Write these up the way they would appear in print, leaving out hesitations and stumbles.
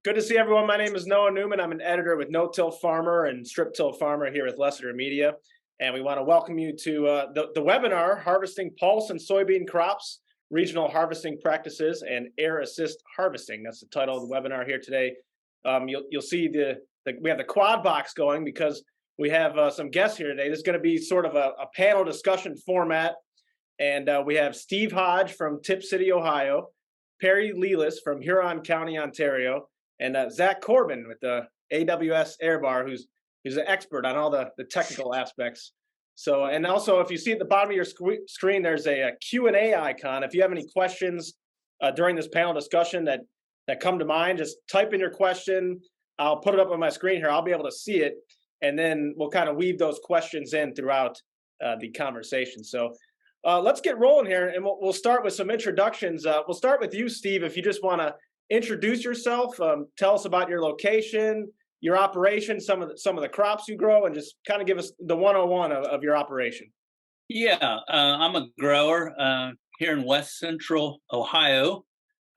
Good to see everyone. My name is Noah Newman. I'm an editor with No-Till Farmer and Strip-Till Farmer here with Lessiter Media. And we want to welcome you to the webinar, Harvesting Pulse and Soybean Crops, Regional Harvesting Practices and Air Assist Harvesting. That's the title of the webinar here today. You'll see we have the quad box going because we have some guests here today. This is going to be sort of a panel discussion format. And we have Steve Hodge from Tip City, Ohio, Perry Lelis from Huron County, Ontario, and Zach Corbin with the AWS Air Bar, who's an expert on all the technical aspects. So, and also, if you see at the bottom of your screen, there's a Q&A icon. If you have any questions during this panel discussion that come to mind, just type in your question. I'll put it up on my screen here. I'll be able to see it, and then we'll kind of weave those questions in throughout the conversation. So let's get rolling here, and we'll start with some introductions. We'll start with you, Steve, if you just want to introduce yourself, tell us about your location, your operation, some of the crops you grow, and just kind of give us the 101 of your operation. Yeah, I'm a grower here in West Central Ohio.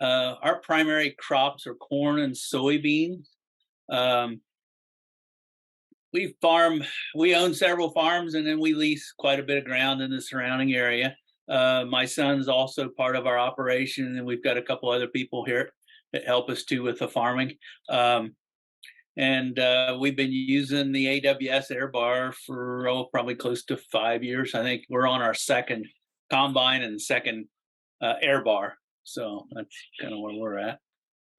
Our primary crops are corn and soybeans. We own several farms, and then we lease quite a bit of ground in the surrounding area. My son's also part of our operation, and we've got a couple other people here that help us too with the farming. We've been using the AWS Air Bar for probably close to 5 years. I think we're on our second combine and second Air Bar. So that's kind of where we're at.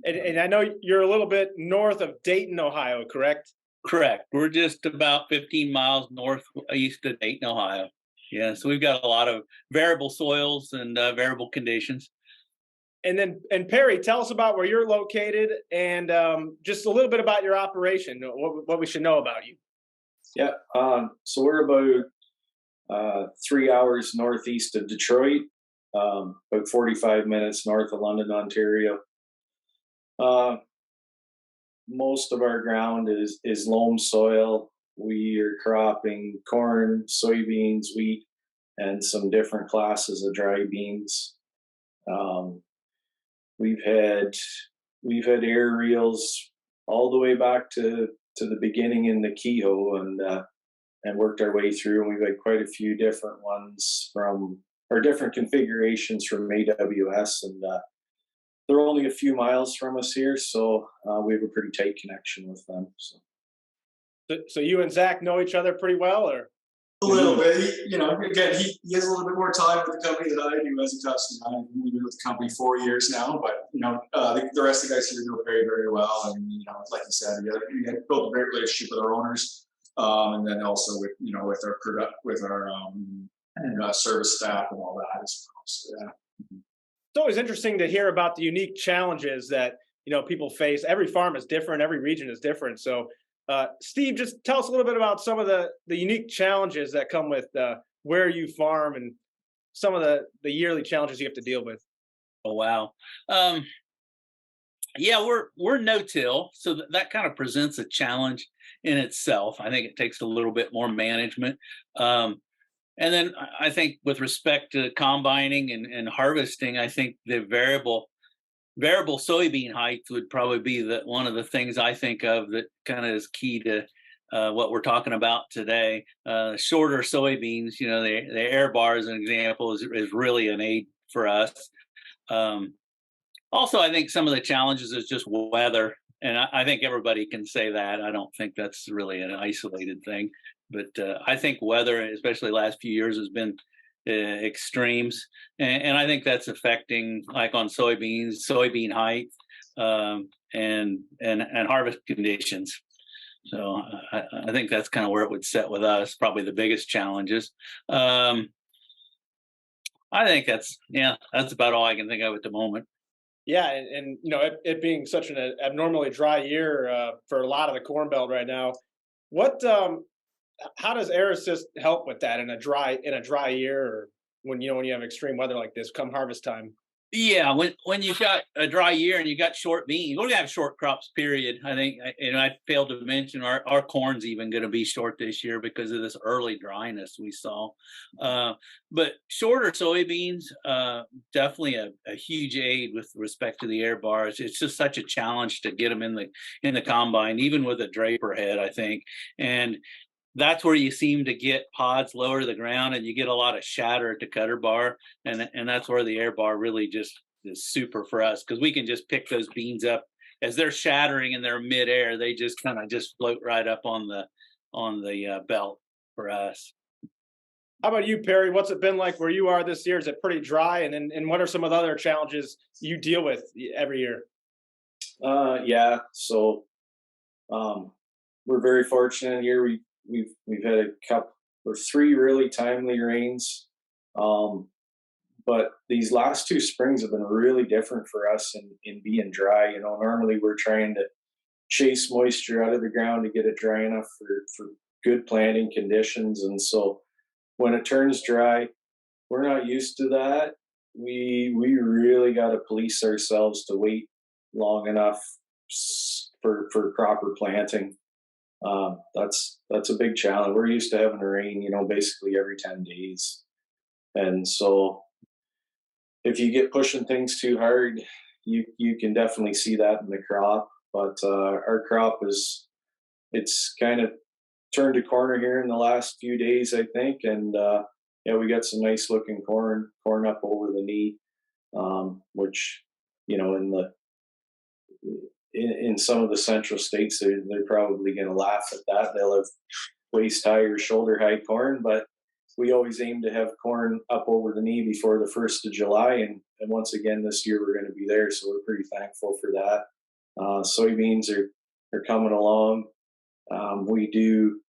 And I know you're a little bit north of Dayton, Ohio, correct? Correct. We're just about 15 miles northeast of Dayton, Ohio. Yeah, so we've got a lot of variable soils and variable conditions. And Perry, tell us about where you're located and just a little bit about your operation, what we should know about you. Yeah, so we're about 3 hours northeast of Detroit, about 45 minutes north of London, Ontario. Most of our ground is loam soil. We are cropping corn, soybeans, wheat, and some different classes of dry beans. We've had aerials all the way back to the beginning in the Kehoe and worked our way through. And we've had quite a few different ones different configurations from AWS, and they're only a few miles from us here, so we have a pretty tight connection with them. So you and Zach know each other pretty well, or? A little bit. Again, he has a little bit more time with the company than I do as a customer. We've been with the company 4 years now, but the rest of the guys here know very, very well. And like you said, we had built a great relationship with our owners, and then also with our service staff and all that as well. So yeah. It's always interesting to hear about the unique challenges that people face. Every farm is different. Every region is different. So. Steve, just tell us a little bit about some of the unique challenges that come with where you farm and some of the yearly challenges you have to deal with. Oh, wow. Yeah, we're no-till, so that kind of presents a challenge in itself. I think it takes a little bit more management. And then I think with respect to combining and harvesting, I think the variable soybean height would probably be one of the things I think of that kind of is key to what we're talking about today. Shorter soybeans, the Air Bar as an example is really an aid for us. Also, I think some of the challenges is just weather, and I think everybody can say that. I don't think that's really an isolated thing, but I think weather, especially the last few years, has been extremes, and I think that's affecting, like on soybean height, and harvest conditions. So I think that's kind of where it would set with us. Probably the biggest challenges. I think that's about all I can think of at the moment. Yeah, and it being such an abnormally dry year for a lot of the Corn Belt right now, how does Air Assist help with that in a dry year, or when you have extreme weather like this come harvest time? Yeah, when you've got a dry year and you got short beans, we're gonna have short crops. Period. I think, and I failed to mention our corn's even going to be short this year because of this early dryness we saw. Uh, but shorter soybeans, definitely a huge aid with respect to the air bars. It's just such a challenge to get them in the combine, even with a draper head. I think, and that's where you seem to get pods lower to the ground and you get a lot of shatter at the cutter bar, and that's where the air bar really just is super for us because we can just pick those beans up as they're shattering in their midair. They just kind of just float right up on the belt for us. How about you, Perry? What's it been like where you are this year? Is it pretty dry? And what are some of the other challenges you deal with every year? Yeah. So we're very fortunate here. We've had a couple or three really timely rains. But these last two springs have been really different for us in being dry. You know, normally we're trying to chase moisture out of the ground to get it dry enough for good planting conditions. And so when it turns dry, we're not used to that. We really got to police ourselves to wait long enough for proper planting. That's a big challenge. We're used to having rain, you know, basically every 10 days, and so if you get pushing things too hard, you can definitely see that in the crop. But our crop it's kind of turned a corner here in the last few days, I think, and yeah, we got some nice looking corn up over the knee, which you know in some of the central states they're probably going to laugh at that. They'll have waist high or shoulder high corn, but we always aim to have corn up over the knee before the 1st of July. And once again, this year we're going to be there. So we're pretty thankful for that. Soybeans are coming along. We do,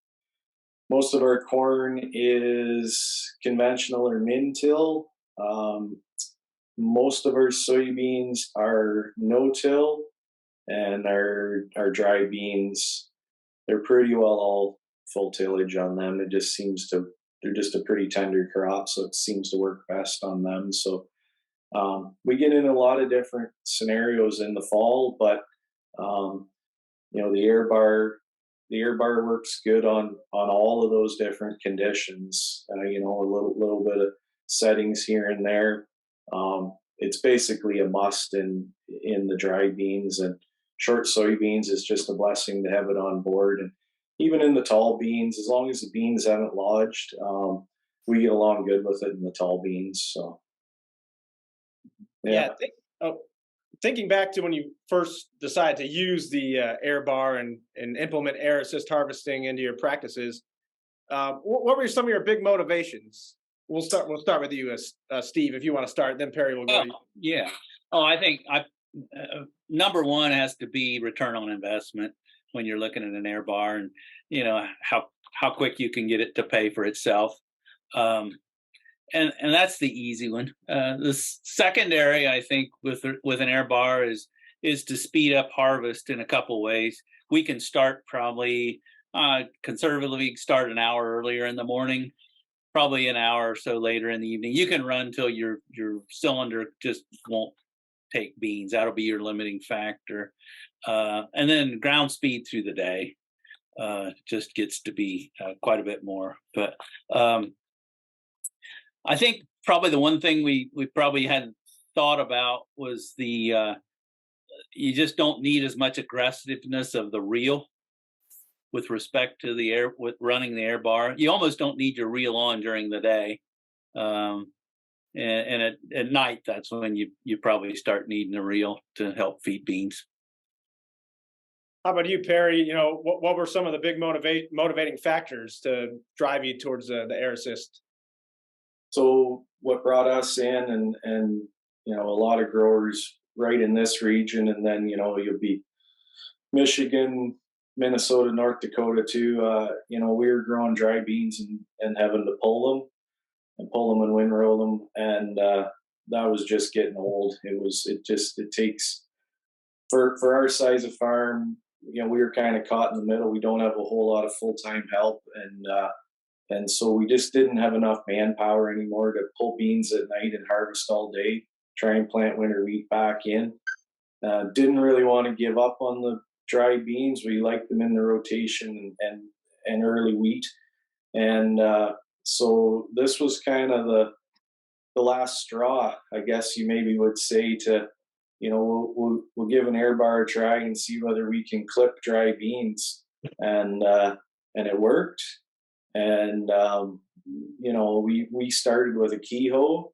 most of our corn is conventional or min-till. Most of our soybeans are no-till, and our dry beans, they're pretty well all full tillage on them. It just seems to, they're just a pretty tender crop, so it seems to work best on them. So we get in a lot of different scenarios in the fall, but you know, the air bar works good on all of those different conditions. You know, a little bit of settings here and there. It's basically a must in the dry beans, and short soybeans is just a blessing to have it on board. And even in the tall beans, as long as the beans haven't lodged, we get along good with it in the tall beans. So Yeah, yeah. oh, thinking back to when you first decided to use the air bar and implement air assist harvesting into your practices, what were some of your big motivations? We'll start with you, Steve, if you want to start. Then Perry will go Oh to you. yeah. Oh, I think number one has to be return on investment when you're looking at an air bar, and you know how quick you can get it to pay for itself. Um, and that's the easy one. The secondary, I think, with an air bar is to speed up harvest in a couple ways. We can start probably conservatively start an hour earlier in the morning, probably an hour or so later in the evening. You can run till your cylinder just won't take beans. That'll be your limiting factor. And then ground speed through the day just gets to be quite a bit more. But I think probably the one thing we probably hadn't thought about was the you just don't need as much aggressiveness of the reel with respect to the air with running the air bar. You almost don't need your reel on during the day. Um, and at night, that's when you probably start needing a reel to help feed beans. How about you, Perry? You know, what were some of the big motivating factors to drive you towards the air assist? So what brought us in, and you know, a lot of growers right in this region, and then you know you'll be Michigan, Minnesota, North Dakota too. You know, we were growing dry beans and having to pull them and windrow them, and that was just getting old. It takes for our size of farm. You know, we were kind of caught in the middle. We don't have a whole lot of full time help, and so we just didn't have enough manpower anymore to pull beans at night and harvest all day. try and plant winter wheat back in. Didn't really want to give up on the dry beans. We liked them in the rotation and early wheat. And so this was kind of the last straw, I guess you maybe would say, to, we'll give an air bar a try and see whether we can clip dry beans. And it worked. And, we started with a key hoe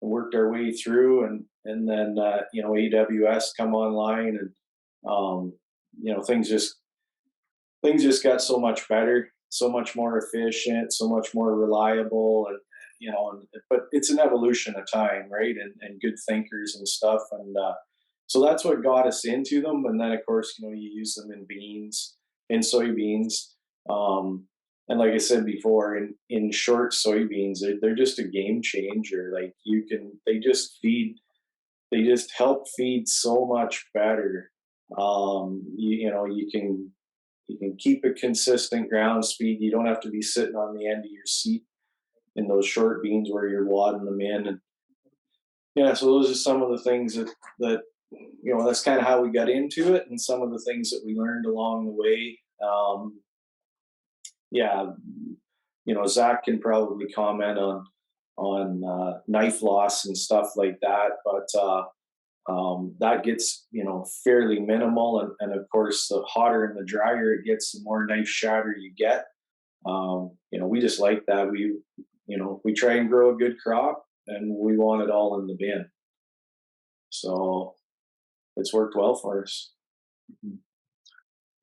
and worked our way through, and then, AWS come online, and, things just got so much better, so much more efficient, so much more reliable. And, but it's an evolution of time, right? And good thinkers and stuff. And, so that's what got us into them. And then of course, you use them in beans, in soybeans. And like I said before, in short soybeans, they're just a game changer. Like they just help feed so much better. You can keep a consistent ground speed. You don't have to be sitting on the end of your seat in those short beans where you're wadding them in. And yeah, so those are some of the things that that's kind of how we got into it, and some of the things that we learned along the way. Zach can probably comment on knife loss and stuff like that, but that gets fairly minimal, and of course the hotter and the drier it gets, the more knife shatter you get. We just like that. We try and grow a good crop, and we want it all in the bin, so it's worked well for us.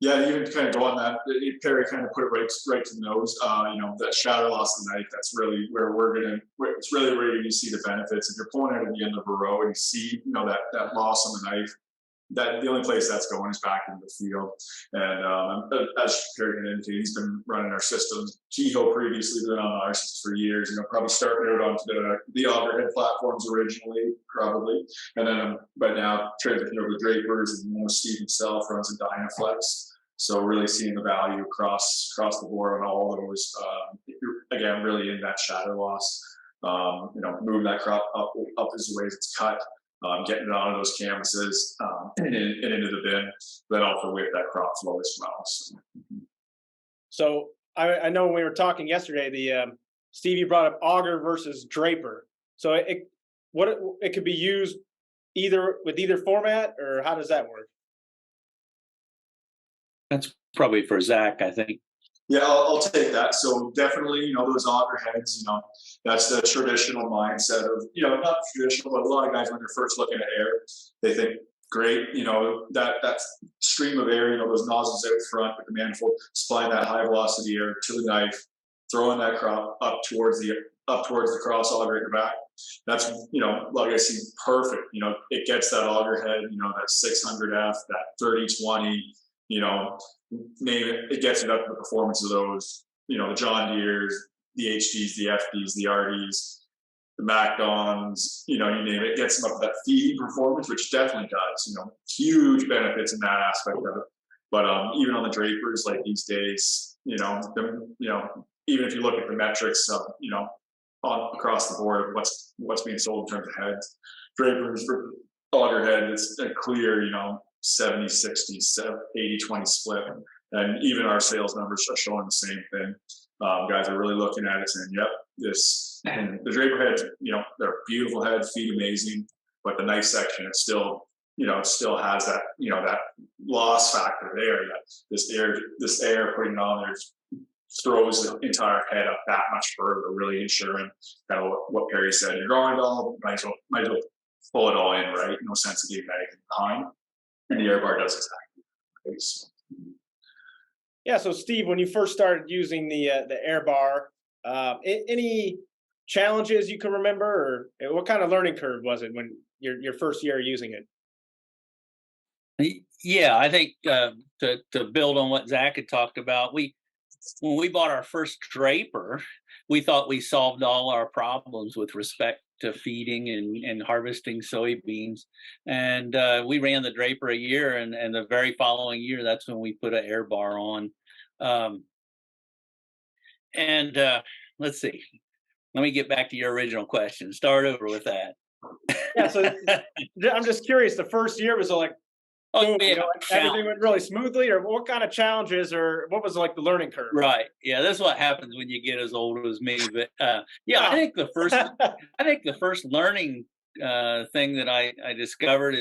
Yeah, even to kind of go on that, Perry kind of put it right to the nose. That shatter loss of the knife, that's really where it's really where you see the benefits. If you're pulling out at the end of a row and you see, that loss on the knife, that the only place that's going is back into the field. And as Perry had indicated, he's been running our systems. Kehoe previously been on our systems for years, probably starting out onto the Augerhead platforms originally, probably. And then, but now transitioning over to Drapers, and Steve himself runs a Dynaflex. So really seeing the value across the board on all of those, again, really in that shatter loss, moving that crop up as the way it's cut, getting it onto those canvases and into the bin, but also with that crop flow as well. So I know when we were talking yesterday, Steve, you brought up auger versus draper. So it could be used with either format, or how does that work? That's probably for Zach, I think. Yeah, I'll take that. So definitely, those auger heads, that's the traditional mindset of, not traditional, but a lot of guys when they're first looking at air, they think, great, that stream of air, those nozzles out front with the manifold, supplying that high velocity air to the knife, throwing that crop up towards the cross auger at your back. That's, like I see, perfect. It gets that auger head, that 600F, that 3020, name it, it gets it up to the performance of those, the John Deeres, the HDs, the FDs, the RDs, the MacDons, you name it, gets them up to that feeding performance, which definitely does, huge benefits in that aspect of it. But even on the Drapers, like these days, even if you look at the metrics of, across the board, what's being sold in terms of heads, Drapers for auger head, it's a clear, 70, 60, 80, 20 split. And even our sales numbers are showing the same thing. Guys are really looking at it saying, yep, and the Draper heads, they're beautiful heads, feed amazing, but the knife section, it still has that, that loss factor there, that this air putting it on there throws the entire head up that much further, really ensuring kind of what Perry said. You're growing it all, might as well pull it all in, right? No sense of leaving anything behind. And the air bar does exactly. Okay, so. Yeah. So Steve, when you first started using the air bar, any challenges you can remember, or what kind of learning curve was it when your first year using it? Yeah, I think to build on what Zach had talked about, when we bought our first draper, we thought we solved all our problems with respect to feeding and harvesting soybeans. And we ran the draper a year, and the very following year, that's when we put an air bar on. Let's see. Let me get back to your original question. Start over with that. Yeah, so I'm just curious. The first year was like, Oh, boom, yeah, everything went really smoothly, or what kind of challenges, or what was like the learning curve? right. Yeah, that's what happens when you get as old as me. But yeah, Ah. I think the first learning thing that I discovered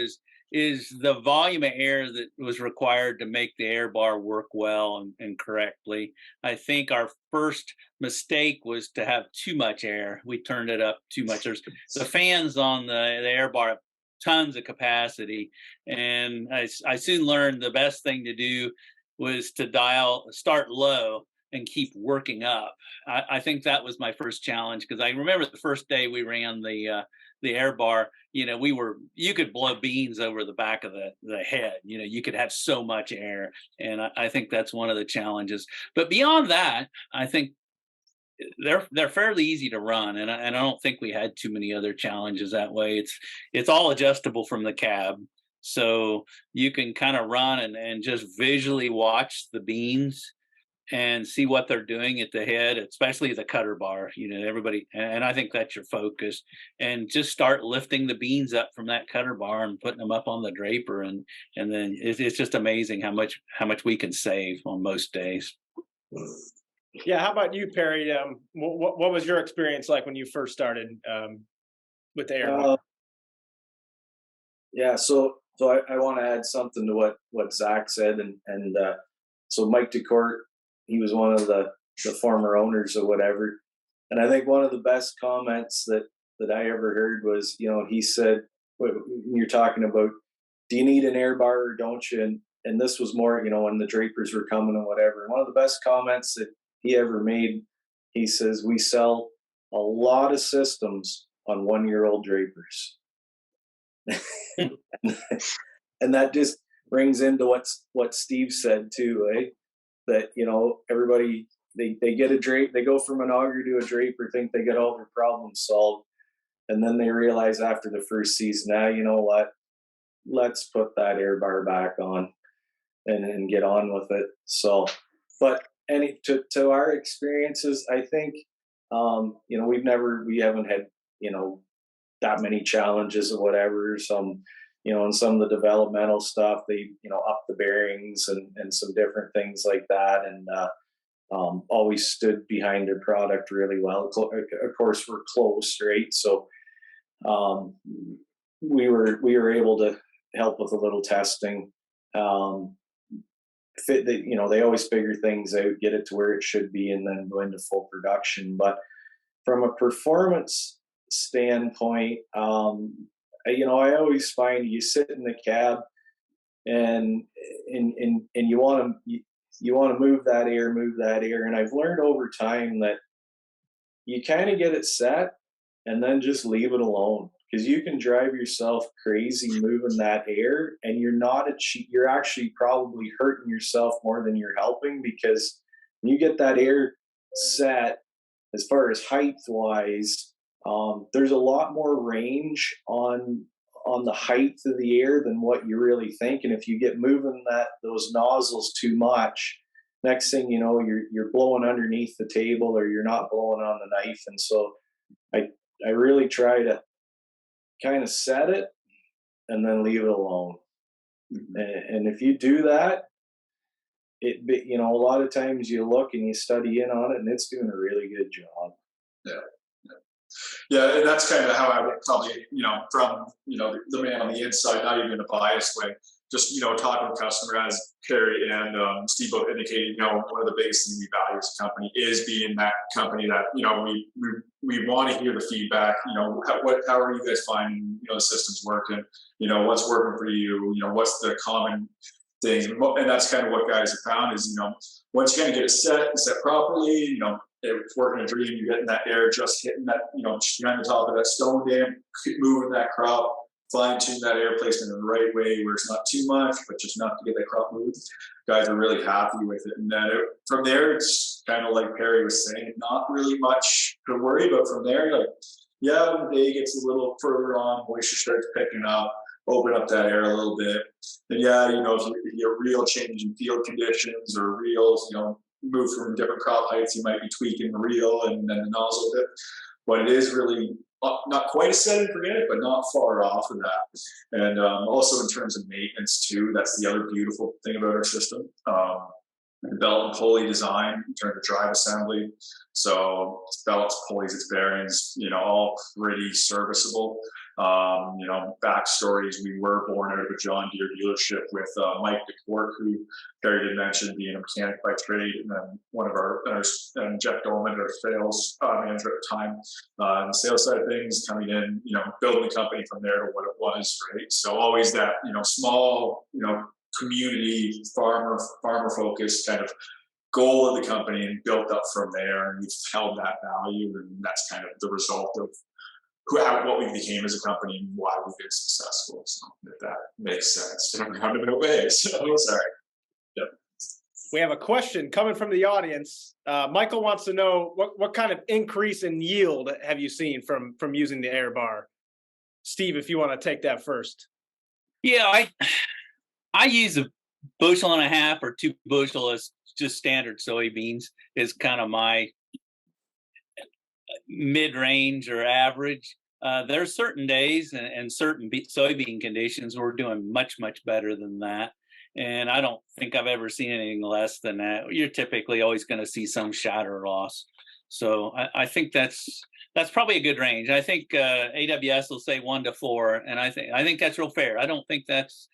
is the volume of air that was required to make the air bar work well and correctly. I think our first mistake was to have too much air. We turned it up too much. There's the fans on the air bar have tons of capacity, and I soon learned the best thing to do was to start low and keep working up. I think that was my first challenge, because I remember the first day we ran the air bar. You know, you could blow beans over the back of the head. You know, you could have so much air, and I think that's one of the challenges. But beyond that, I think they're fairly easy to run, and I don't think we had too many other challenges that way. It's all adjustable from the cab, so you can kind of run and just visually watch the beans and see what they're doing at the head, especially the cutter bar. You know, everybody, and I think that's your focus, and just start lifting the beans up from that cutter bar and putting them up on the draper, and then it's just amazing how much we can save on most days. Yeah, how about you, Perry? What was your experience like when you first started with the air bar? Yeah, so I want to add something to what Zach said, and so Mike DeCourt, he was one of the former owners or whatever, and I think one of the best comments that I ever heard was, you know, he said, when you're talking about, do you need an air bar or don't you? And this was more, you know, when the drapers were coming and whatever. And one of the best comments that he ever made, he says, we sell a lot of systems on 1-year-old drapers. And that just brings into what Steve said too, eh? That, you know, everybody, they get a drape, they go from an auger to a draper, think they get all their problems solved, and then they realize after the first season, now, you know what, let's put that air bar back on and get on with it. So, but to our experiences, I think, you know, we haven't had, you know, that many challenges or whatever. Some, you know, and some of the developmental stuff, they, you know, up the bearings and some different things like that. And always stood behind their product really well. Of course, we're close, right? So we were able to help with a little testing. You know, they always figure things out, get it to where it should be, and then go into full production. But from a performance standpoint, you know, I always find you sit in the cab and you want to move that air, and I've learned over time that you kind of get it set and then just leave it alone, because you can drive yourself crazy moving that air, and you're actually probably hurting yourself more than you're helping, because when you get that air set, as far as height wise, there's a lot more range on the height of the air than what you really think. And if you get moving those nozzles too much, next thing you know, you're blowing underneath the table, or you're not blowing on the knife. And so I really try to kind of set it and then leave it alone. And if you do that, you know, a lot of times you look and you study in on it, and it's doing a really good job. Yeah. Yeah, and that's kind of how I would probably, you know, from, you know, the man on the inside, not even in a biased way, just, you know, talking to customer, as Perry and Steve both indicated, you know, one of the biggest things we value as a company is being that company that, you know, we want to hear the feedback, you know, how are you guys finding, you know, the system's working, you know, what's working for you, you know, what's the common thing. And that's kind of what guys have found is, you know, once you kind of get it set properly, you know, it's working a dream, you're getting that air just hitting that, you know, behind the top of that stone dam, keep moving that crop, fine tune that air placement in the right way where it's not too much, but just enough to get that crop moved. Guys are really happy with it. And then from there, it's kind of like Perry was saying, not really much to worry, but from there, like, yeah, when the day gets a little further on, moisture starts picking up, open up that air a little bit. And yeah, you know, if you have real change in field conditions or real, you know, move from different crop heights, you might be tweaking the reel and then the nozzle bit. but it is really not quite a set and forget it, but not far off of that. And also in terms of maintenance too, that's the other beautiful thing about our system. Belt and pulley design in terms of drive assembly. So it's belts, pulleys, its bearings, all pretty serviceable. Backstories, we were born out of a John Deere dealership with Mike DeCourt, who Perry did mention being a mechanic by trade, and then one of and Jeff Dolman, our sales manager at the time, on the sales side of things, coming in, building the company from there to what it was, right? So always that, small, community farmer focused kind of goal of the company, and built up from there, and we've held that value, and that's kind of the result of what we became as a company and why we've been successful. So if that makes sense in a roundabout way. So sorry. Yep. We have a question coming from the audience. Michael wants to know what kind of increase in yield have you seen from using the air bar? Steve, if you want to take that first. Yeah, I use 1.5 bushels or 2 bushel as just standard soybeans is kind of my mid-range or average. There are certain days and certain soybean conditions we're doing much better than that, and I don't think I've ever seen anything less than that. You're typically always going to see some shatter loss, so I think that's probably a good range. I think AWS will say 1 to 4, and I think that's real fair. I don't think that's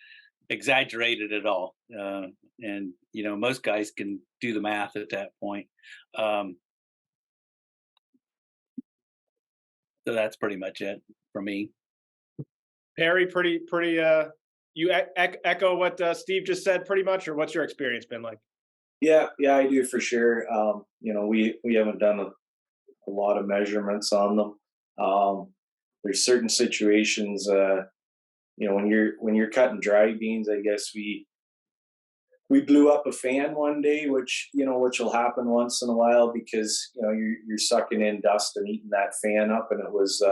exaggerated at all, and most guys can do the math at that point. So that's pretty much it for me. Perry, pretty. You echo what Steve just said, pretty much, or what's your experience been like? Yeah, I do for sure. We haven't done a lot of measurements on them. There's certain situations, when you're cutting dry beans, I guess we blew up a fan one day, which will happen once in a while, because you're sucking in dust and eating that fan up, and it was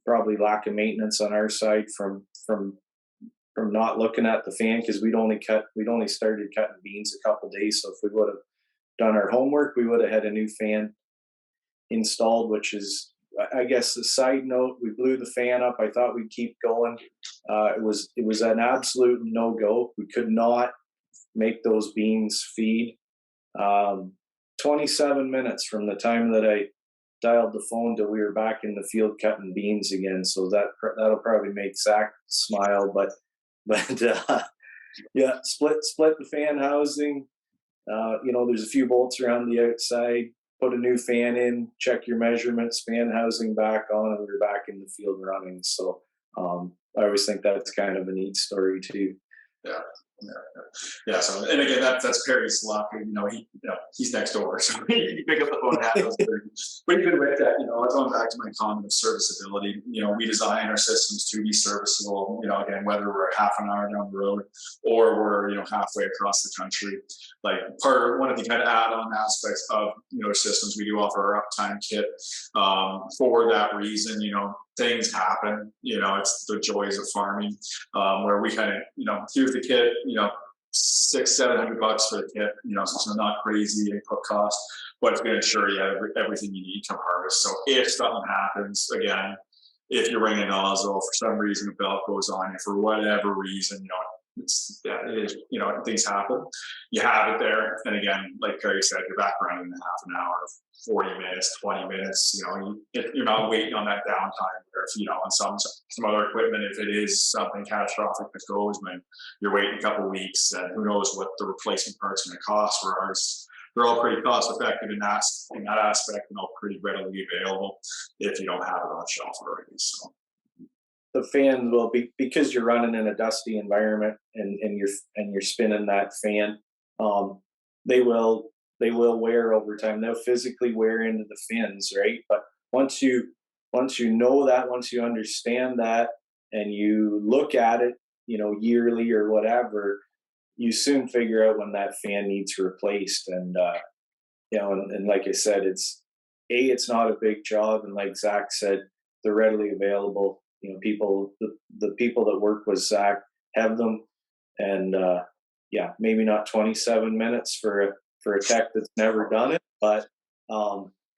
probably lack of maintenance on our side from not looking at the fan, because we'd only started cutting beans a couple days. So if we would have done our homework, we would have had a new fan installed, which is, I guess, the side note. We blew the fan up. I thought we'd keep going. It was an absolute no-go. We could not make those beans feed. 27 minutes from the time that I dialed the phone till we were back in the field cutting beans again. So that'll probably make Zach smile. But yeah, split the fan housing. There's a few bolts around the outside. Put a new fan in, check your measurements, fan housing back on, and we're back in the field running. So I always think that's kind of a neat story too. Yeah. So, and again, that's Perry's luck. He's next door, so he can pick up the phone and have those. But even with that, going back to my comment of serviceability, we design our systems to be serviceable. Again, whether we're half an hour down the road or we're halfway across the country. Like one of the kind of add-on aspects of our systems, we do offer our uptime kit for that reason. Things happen. It's the joys of farming, where we kind of here's the kit. $600-700 for the kit. So it's not crazy input cost, but it's going to ensure you have everything you need to harvest. So if something happens, again, if you're running a nozzle for some reason, a belt goes on, if for whatever reason, things happen. You have it there, and again, like Perry said, you're back running in half an hour, 40 minutes, 20 minutes. You're not waiting on that downtime. Or if on some other equipment, if it is something catastrophic that goes, man, you're waiting a couple of weeks, and who knows what the replacement part's going to cost. For ours, they're all pretty cost effective in that aspect, and all pretty readily available if you don't have it on shelf already. So. The fans will be, because you're running in a dusty environment and you're spinning that fan. They will wear over time. They'll physically wear into the fins, right? But once you know that, once you understand that, and you look at it, yearly or whatever, you soon figure out when that fan needs replaced. And and like I said, it's not a big job, and like Zach said, they're readily available. The people that work with Zach have them, and maybe not 27 minutes for a tech that's never done it, but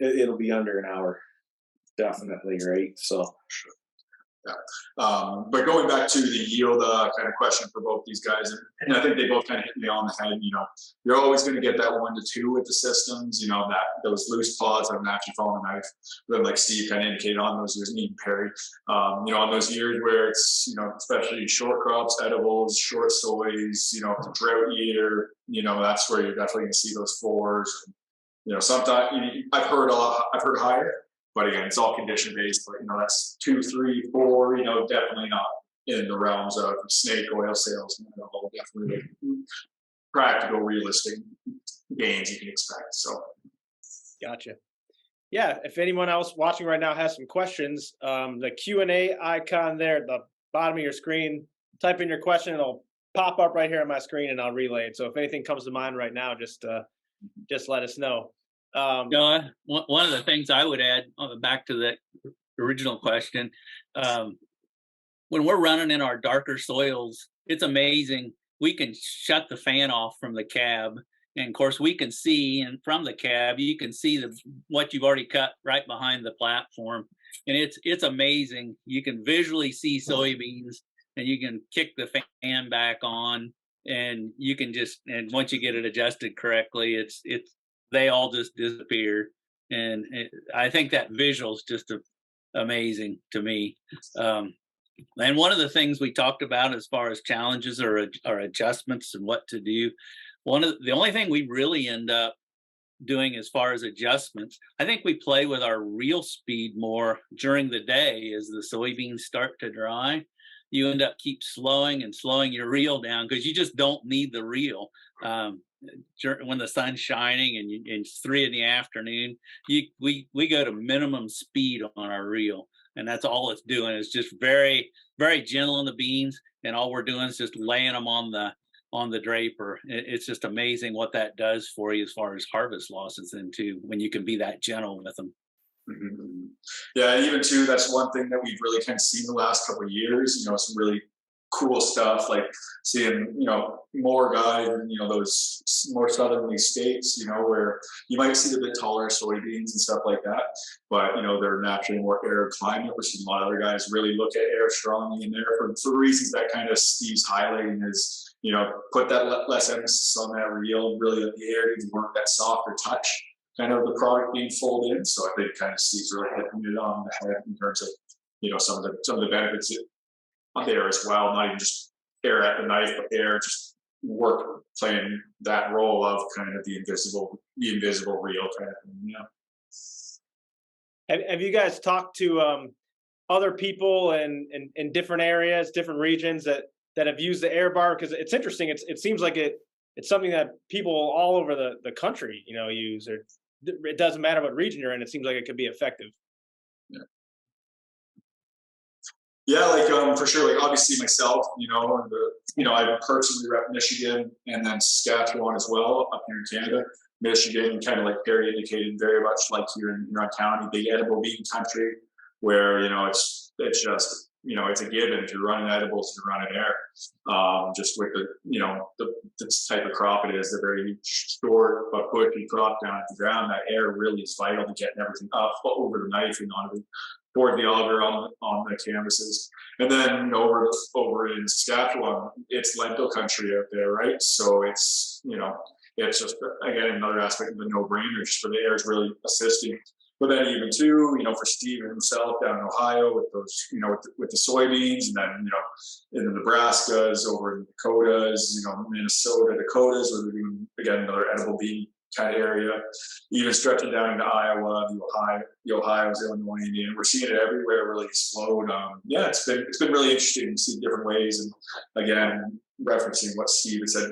it'll be under an hour, definitely, right? So But going back to the yield kind of question for both these guys, and I think they both kind of hit me on the head. You're always going to get that 1 to 2 with the systems. That those loose pods that naturally fall in the knife. But like Steve kind of indicated on those years, need Perry. On those years where it's especially short crops, edibles, short soys. The drought year. That's where you're definitely going to see those 4s. Sometimes I've heard higher. But again, it's all condition based. But that's 2, 3, 4. Definitely not in the realms of snake oil sales. Definitely practical, realistic gains you can expect. So, Gotcha. Yeah. If anyone else watching right now has some questions, the Q&A icon there at the bottom of your screen, type in your question. It'll pop up right here on my screen, and I'll relay it. So if anything comes to mind right now, just let us know. One of the things I would add back to that original question, when we're running in our darker soils, it's amazing. We can shut the fan off from the cab, and of course we can see, and from the cab you can see what you've already cut right behind the platform, and it's amazing. You can visually see soybeans, and you can kick the fan back on, and you can and once you get it adjusted correctly, it's they all just disappear. And I think that visual is just amazing to me. And one of the things we talked about as far as challenges or adjustments and what to do, the only thing we really end up doing as far as adjustments, I think we play with our reel speed more during the day as the soybeans start to dry. You end up keep slowing your reel down because you just don't need the reel. When the sun's shining and it's 3 p.m, we go to minimum speed on our reel, and that's all it's doing. It's just very, very gentle on the beans, and all we're doing is just laying them on the draper. It's just amazing what that does for you as far as harvest losses too, when you can be that gentle with them. Mm-hmm. Yeah, even too, that's one thing that we've really kind of seen the last couple of years. Some really cool stuff, like seeing more guys in those more southerly states, where you might see the bit taller soybeans and stuff like that, but they're naturally more arid climate. We're seeing a lot of other guys really look at air strongly in there for reasons that kind of Steve's highlighting is put that less emphasis on that reel and really let the air to work that softer touch kind of the product being folded in. So I think kind of Steve's really hitting it on the head in terms of some of the benefits there as well, not even just air at the knife, but air just playing that role of kind of the invisible reel kind of thing. Have you guys talked to other people in different areas, different regions that have used the air bar? Because it's interesting. It seems like it's something that people all over the country use. Or it doesn't matter what region you're in. It seems like it could be effective. Yeah, like for sure. Like obviously myself, I personally rep Michigan and then Saskatchewan as well up here in Canada. Michigan, kind of like Perry indicated, very much like here in Huron County, big edible bean country, where it's just it's a given. If you're running edibles, you're running air. Just with the type of crop it is, the very short but bushy crop down at the ground, that air really is vital to getting everything up over the knife and onto toward the auger on the canvases. And then over in Saskatchewan, it's lentil country out there, right? So it's just again another aspect of the no-brainer, just for the air is really assisting. But then even too, for Steve himself down in Ohio with those, with the soybeans, and then in the Nebraskas, over in the Dakotas, Minnesota, Dakotas, where they're doing again another edible bean kind of area, even stretching down into Iowa, the Ohio's, Illinois, Indiana. We're seeing it everywhere really explode. It's been really interesting to see different ways, and again referencing what Steve had said,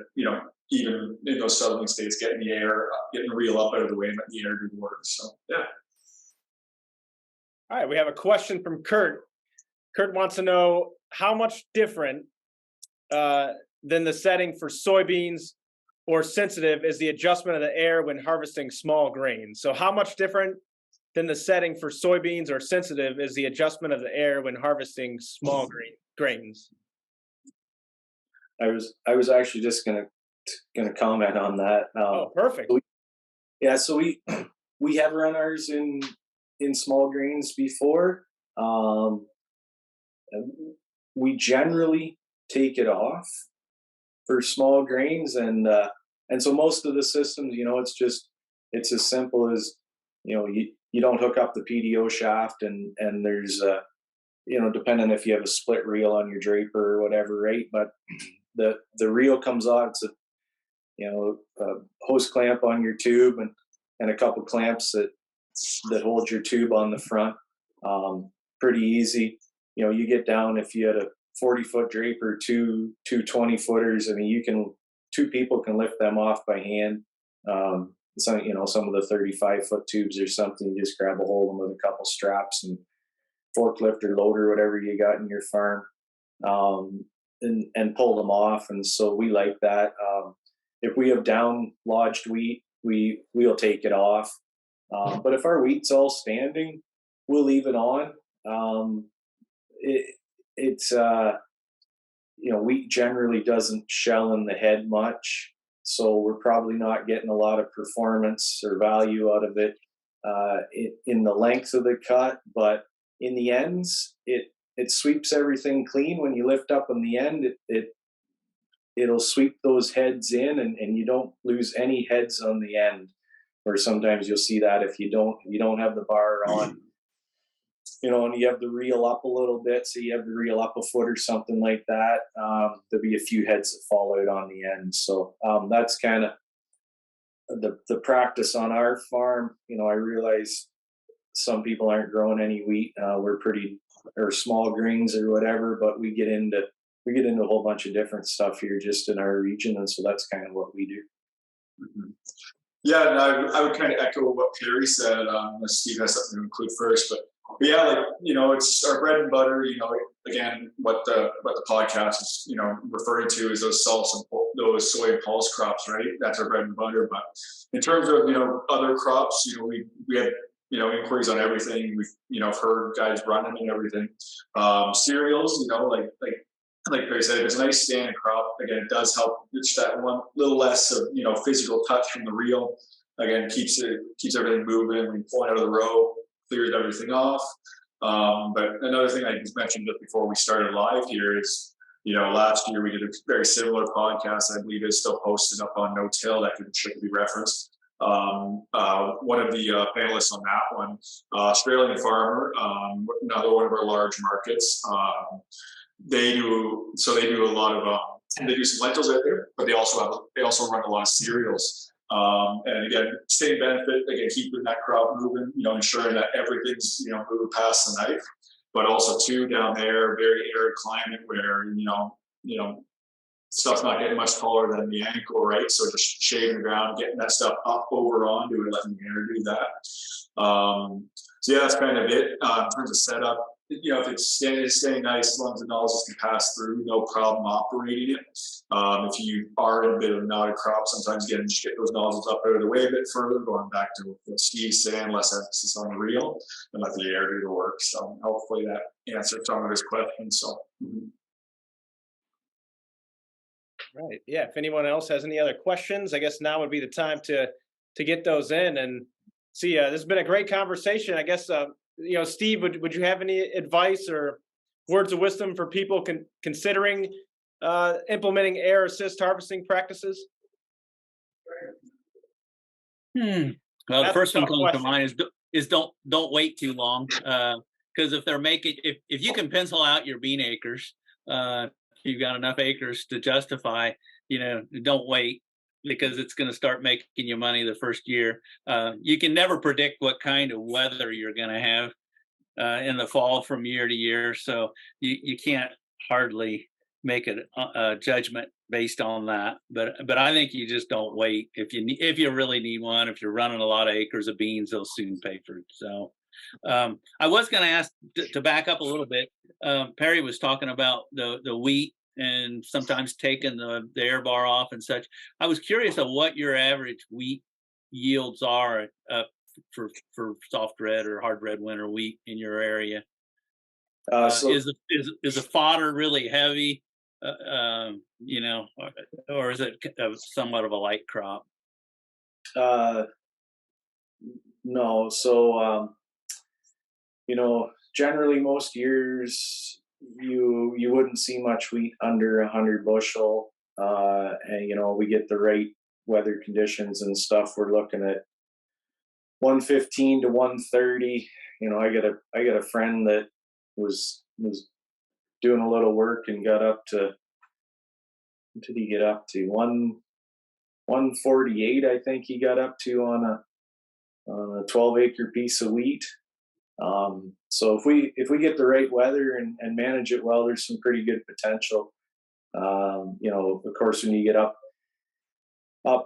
even in those southern states, getting the reel up out of the way and letting the air do the work. So yeah. All right, we have a question from Kurt. Kurt wants to know how much different than the setting for soybeans or sensitive is the adjustment of the air when harvesting small grains. So how much different than the setting for soybeans or sensitive is the adjustment of the air when harvesting small grains? I was actually just gonna comment on that. Oh, perfect. So we have run ours in small grains before. We generally take it off for small grains, and so most of the systems, it's as simple as, you don't hook up the PDO shaft, and there's depending if you have a split reel on your draper or whatever, right? But the reel comes off. It's a hose clamp on your tube, and a couple clamps that hold your tube on the front. Pretty easy. You get down, if you had a 40-foot draper, two 20-footers. I mean, two people can lift them off by hand. Some of the 35-foot tubes or something, you just grab a hold of them with a couple straps and forklift or loader, whatever you got in your farm, and pull them off. And so we like that. If we have down lodged wheat, we'll take it off. But if our wheat's all standing, we'll leave it on. Wheat generally doesn't shell in the head much, so we're probably not getting a lot of performance or value out of it in the length of the cut. But in the ends, it sweeps everything clean. When you lift up on the end, it'll sweep those heads in, and you don't lose any heads on the end. Or sometimes you'll see that if you don't have the bar on, and you have the reel up a little bit, so you have the reel up a foot or something like that, there'll be a few heads that fall out on the end. So that's kind of the practice on our farm. I realize some people aren't growing any wheat. We're or small grains or whatever, but we get into a whole bunch of different stuff here just in our region, and so that's kind of what we do. Mm-hmm. Yeah, and I would kind of echo what Perry said. Unless Steve has something to include first, but yeah, it's our bread and butter. Again, what the podcast is referring to is those those soy and pulse crops, right? That's our bread and butter. But in terms of other crops, we have inquiries on everything. We've heard guys running and everything. Cereals, like Perry said, if it's a nice standing crop, again, it does help. It's that one little less of physical touch from the reel. Again, keeps everything moving. When you pull it out of the row, clears everything off. But another thing I just mentioned just before we started live here is, last year we did a very similar podcast. I believe it's still posted up on No-Till. That should be referenced. One of the panelists on that one, Australian farmer, another one of our large markets. They do a lot of they do some lentils out there, but they also run a lot of cereals. And again, same benefit, again, keeping that crop moving, ensuring that everything's moving past the knife, but also too down there, very arid climate where stuff's not getting much taller than the ankle, right? So just shaving the ground, getting that stuff up over onto it, letting the air do that. So yeah, that's kind of it in terms of setup. If it's staying nice, as long as the nozzles can pass through, no problem operating it. If you are in a bit of a knotted crop, sometimes again, just get those nozzles up out of the way a bit further, going back to what Steve's saying, less emphasis on the reel and let the air do the work. So hopefully that answered some of his questions. So. Right. Yeah. If anyone else has any other questions, I guess now would be the time to get those in. And see, this has been a great conversation. I guess, Steve, would you have any advice or words of wisdom for people considering implementing air assist harvesting practices? Well, the first one comes to mind is don't wait too long, because if you can pencil out your bean acres, you've got enough acres to justify, don't wait, because it's going to start making you money the first year. You can never predict what kind of weather you're going to have in the fall from year to year. So you can't hardly make a judgment based on that. But I think you just don't wait. If you really need one, if you're running a lot of acres of beans, they'll soon pay for it. So I was going to ask to back up a little bit. Perry was talking about the wheat and sometimes taking the air bar off and such. I was curious of what your average wheat yields are for soft red or hard red winter wheat in your area. Is the fodder really heavy, or is it somewhat of a light crop? No. So, generally most years you wouldn't see much wheat under 100 bushel. And we get the right weather conditions and stuff. We're looking at 115 to 130. I got a friend that was doing a little work and got up to, what did he get up to? 148, I think he got up to on a 12-acre piece of wheat. So if we get the right weather and manage it well, there's some pretty good potential. Of course, when you get up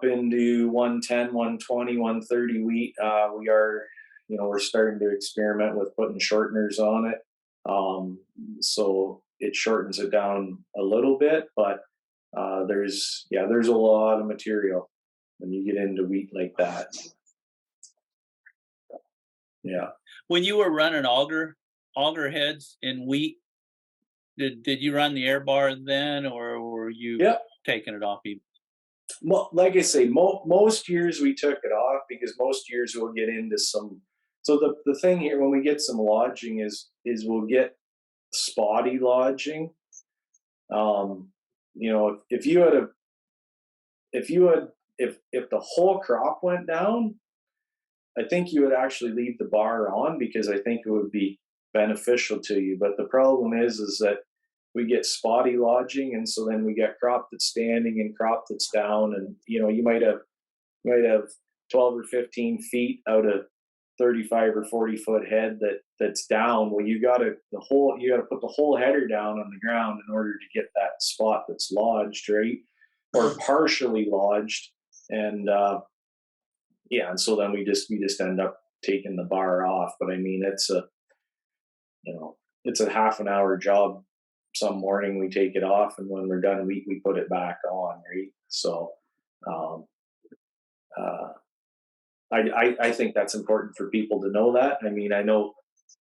into 110, 120, 130 wheat, we're starting to experiment with putting shorteners on it. So it shortens it down a little bit, but there's a lot of material when you get into wheat like that. Yeah. When you were running auger heads in wheat, did you run the air bar then, or were you taking it off even? Well, like I say, most years we took it off because most years we'll get into some. So the thing here when we get some lodging is we'll get spotty lodging. If the whole crop went down, I think you would actually leave the bar on because I think it would be beneficial to you. But the problem is that we get spotty lodging, and so then we get crop that's standing and crop that's down, and you might have 12 or 15 feet out of 35 or 40-foot head that's down. Well, you got to put the whole header down on the ground in order to get that spot that's lodged, right, or partially lodged, and and so then we just end up taking the bar off. But I mean, it's a half an hour job. Some morning we take it off, and when we're done, we put it back on, right? So, I think that's important for people to know that. I mean, I know,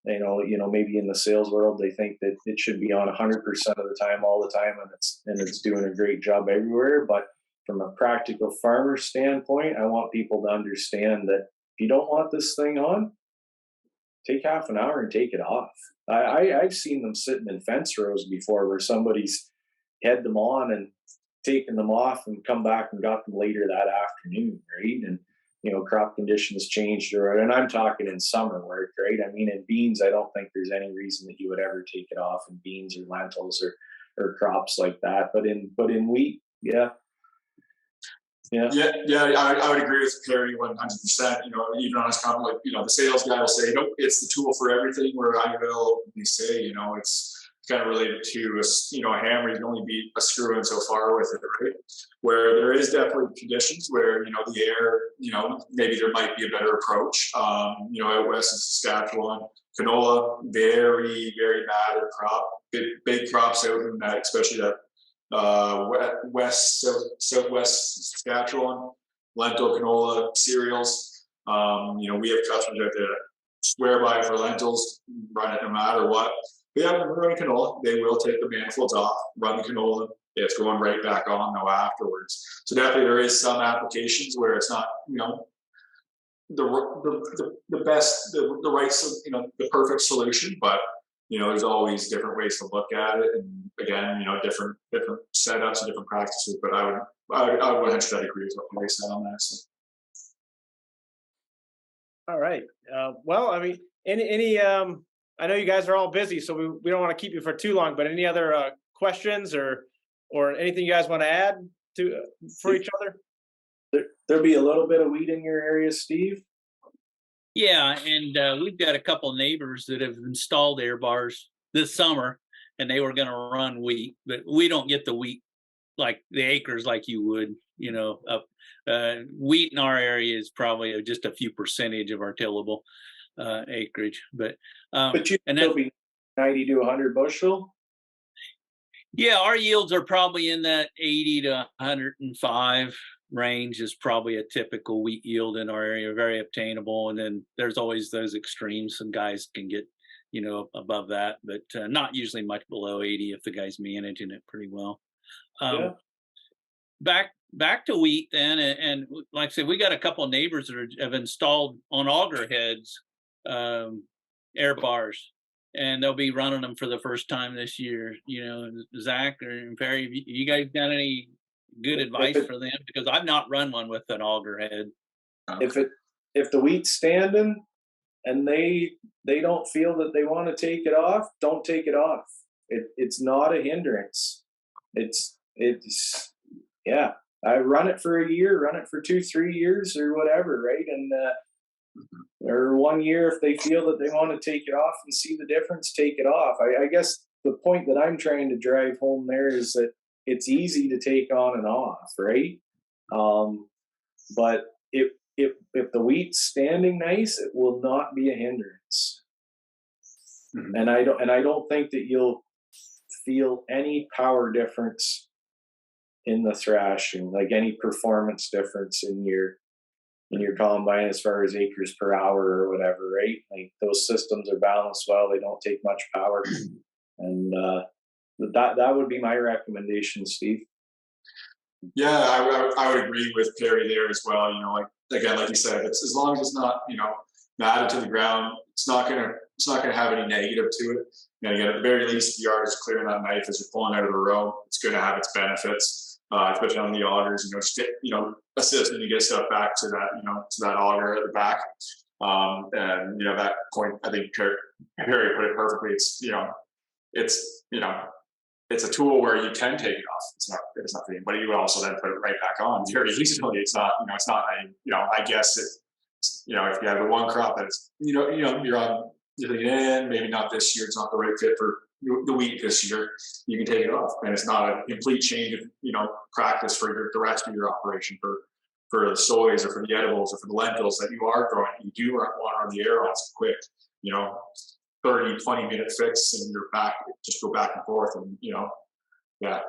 maybe in the sales world they think that it should be on 100% of the time, all the time, and it's doing a great job everywhere. But from a practical farmer standpoint, I want people to understand that if you don't want this thing on, take half an hour and take it off. I've seen them sitting in fence rows before where somebody's had them on and taken them off and come back and got them later that afternoon, right? And crop conditions changed, and I'm talking in summer work, right? I mean, in beans, I don't think there's any reason that you would ever take it off in beans or lentils or crops like that. But in wheat, yeah. I would agree with Perry 100%. Even on his comment, the sales guy will say, "Nope, it's the tool for everything." Where I will say, it's kind of related to a hammer. You can only beat a screw in so far with it, right? Where there is definitely conditions where the air, maybe there might be a better approach. Out west in Saskatchewan, canola, very very bad crop, big crops out in that, especially that. Southwest Saskatchewan, lentil, canola, cereals. We have customers out there that swear by for lentils, run it no matter what. But yeah, when we're running canola, they will take the manifolds off, run the canola. It's going right back on though afterwards. So definitely there is some applications where it's not, the best, the right, the perfect solution, but there's always different ways to look at it, and again, different setups and different practices. But I would 100% agree with what you said on that. So. All right. Well, I mean, any I know you guys are all busy, so we don't want to keep you for too long. But any other questions or anything you guys want to add to for each other? There'll be a little bit of wheat in your area, Steve. Yeah, and we've got a couple of neighbors that have installed air bars this summer, and they were going to run wheat, but we don't get the wheat like the acres like you would, wheat in our area is probably just a few percentage of our tillable acreage, but you still be 90 to 100 bushel. Yeah, our yields are probably in that 80 to 105 range is probably a typical wheat yield in our area, very obtainable. And then there's always those extremes. Some guys can get, above that, but not usually much below 80 if the guy's managing it pretty well. Back back to wheat then, and like I said, we got a couple of neighbors that have installed on auger heads air bars, and they'll be running them for the first time this year. You know, Zach or Perry, have you guys got any good advice for them? Because I've not run one with an auger head. If the wheat's standing and they don't feel that they want to take it off, don't take it off. It's not a hindrance. It's yeah. I run it for a year, run it for 2-3 years or whatever, right? And or 1 year, if they feel that they want to take it off and see the difference, take it off. I guess the point that I'm trying to drive home there is that it's easy to take on and off, right? But if the wheat's standing nice, it will not be a hindrance. Mm-hmm. And I don't think that you'll feel any power difference in the thrashing, like any performance difference in your combine as far as acres per hour or whatever, right? Like those systems are balanced well, they don't take much power. And that would be my recommendation, Steve. Yeah, I would agree with Perry there as well. You know, like again, like you said, it's as long as it's not, you know, matted to the ground, it's not gonna have any negative to it. You know, again, at the very least, if the yard is clearing that knife as you're pulling out of the row, it's going to have its benefits. Especially on the augers, you know, assisting to get stuff back to that, you know, to that auger at the back. And you know, that point, I think Perry put it perfectly. It's a tool where you can take it off. It's not for you, but you would also then put it right back on very easily. It's not, you know, it's not a, you know, I guess you know, if you have the one crop that's, you know, you're thinking, maybe not this year, it's not the right fit for the wheat this year, you can take it off, and it's not a complete change of, you know, practice for the rest of your operation for the soys or for the edibles or for the lentils that you are growing. You do want to run the air on some quick, you know, 30-20 minute fix, and you're back, just go back and forth, and you know, yeah.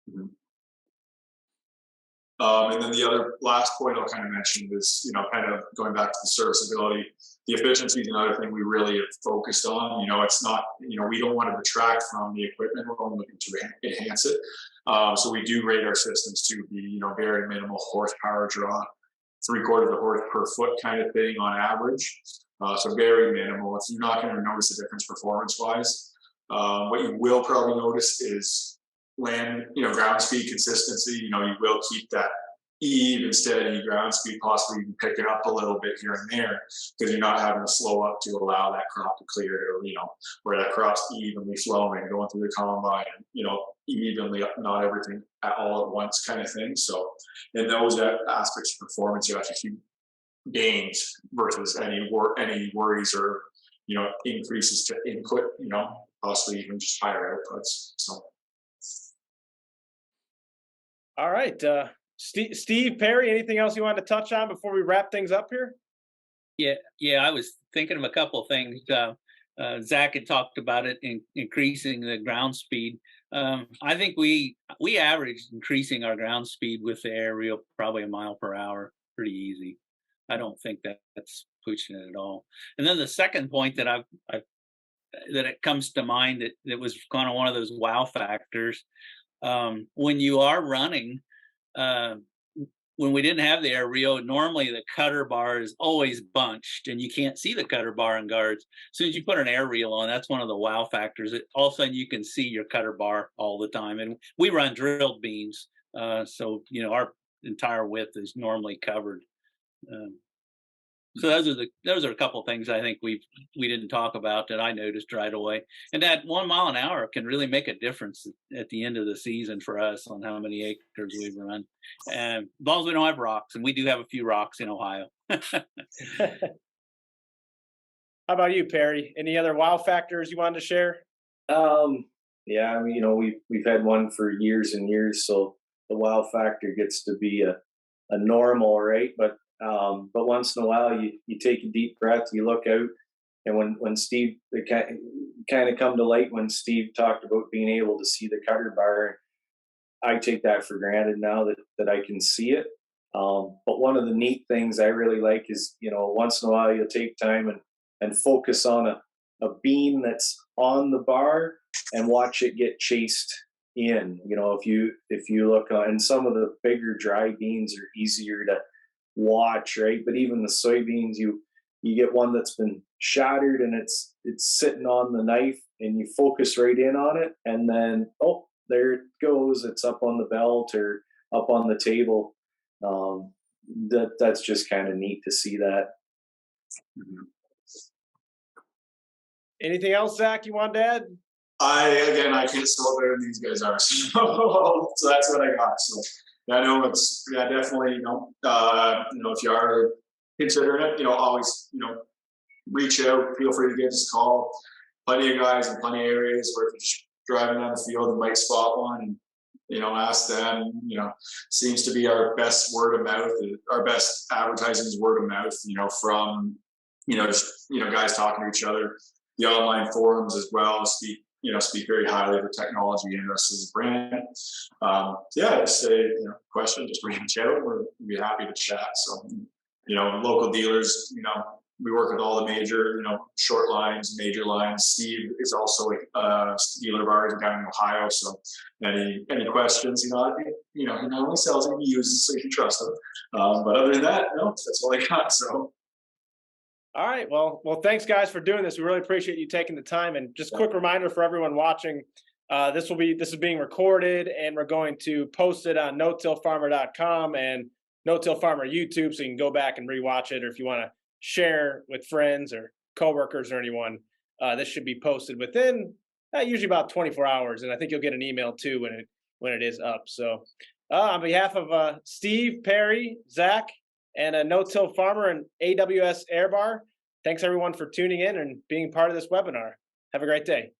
Mm-hmm. And then the other last point I'll kind of mention is, you know, kind of going back to the serviceability. The efficiency is another thing we really have focused on. You know, it's not, you know, we don't want to detract from the equipment. We're only looking to enhance it. So we do rate our systems to be, you know, very minimal horsepower draw, 3/4 of the horse per foot kind of thing on average. So very minimal. You're not going to notice a difference performance-wise. What you will probably notice is land, you know, ground speed consistency. You know, you will keep that even steady ground speed, possibly even pick it up a little bit here and there, because you're not having to slow up to allow that crop to clear, or, you know, where that crop's evenly flowing, going through the combine, you know, evenly up, not everything at all at once kind of thing. So in those aspects of performance, you actually see gains versus any worries or, you know, increases to input, you know, possibly even just higher outputs. So. All right. Steve, Perry, anything else you wanted to touch on before we wrap things up here? Yeah, I was thinking of a couple of things. Zach had talked about it, increasing the ground speed. I think we averaged increasing our ground speed with the aerial probably 1 mile per hour, pretty easy. I don't think that's pushing it at all. And then the second point that that it comes to mind that was kind of one of those wow factors. When you are running, when we didn't have the aerial, normally the cutter bar is always bunched and you can't see the cutter bar in guards. As soon as you put an air reel on, that's one of the wow factors. All of a sudden you can see your cutter bar all the time. And we run drilled beams. So, you know, our entire width is normally covered. So those are a couple of things I think we didn't talk about that I noticed right away. And that 1 mile an hour can really make a difference at the end of the season for us on how many acres we run. And as long as we don't have rocks, and we do have a few rocks in Ohio. How about you, Perry? Any other wow factors you wanted to share? Yeah, I mean, you know, we've had one for years and years, so the wow factor gets to be a normal, right? But once in a while, you take a deep breath, you look out, and when Steve, it kind of come to light when Steve talked about being able to see the cutter bar. I take that for granted now that I can see it. But one of the neat things I really like is, you know, once in a while you'll take time and focus on a beam that's on the bar and watch it get chased in. You know, if you look and some of the bigger dry beans are easier to watch, right? But even the soybeans, you get one that's been shattered and it's sitting on the knife, and you focus right in on it, and then oh, there it goes, it's up on the belt or up on the table. That's just kind of neat to see that. Anything else, Zach, you want to add? I can't sell better than these guys are, so that's what I got. So yeah, I know it's definitely if you are considering it, always reach out, feel free to give us a call. Plenty of guys in plenty of areas where if you're just driving down the field and might spot one and ask them. Seems to be our best word of mouth. Our best advertising is word of mouth. From just guys talking to each other. The online forums as well speak very highly of the technology and us as a brand. Just say question, just reach out. We'd be happy to chat. So local dealers. We work with all the major, short lines, major lines. Steve is also a dealer of ours down in Ohio. So any questions, he not only sells it, he uses, so you can trust him. But other than that, no, that's all I got. So. All right. Well, thanks guys for doing this. We really appreciate you taking the time. And just a quick reminder for everyone watching, this is being recorded, and we're going to post it on no-tillfarmer.com and No-Till Farmer YouTube, so you can go back and rewatch it, or if you want to share with friends or coworkers or anyone, this should be posted within usually about 24 hours, and I think you'll get an email too when it is up. So on behalf of Steve, Perry, Zach, and a No-Till Farmer and AWS Air Bar, thanks everyone for tuning in and being part of this webinar. Have a great day.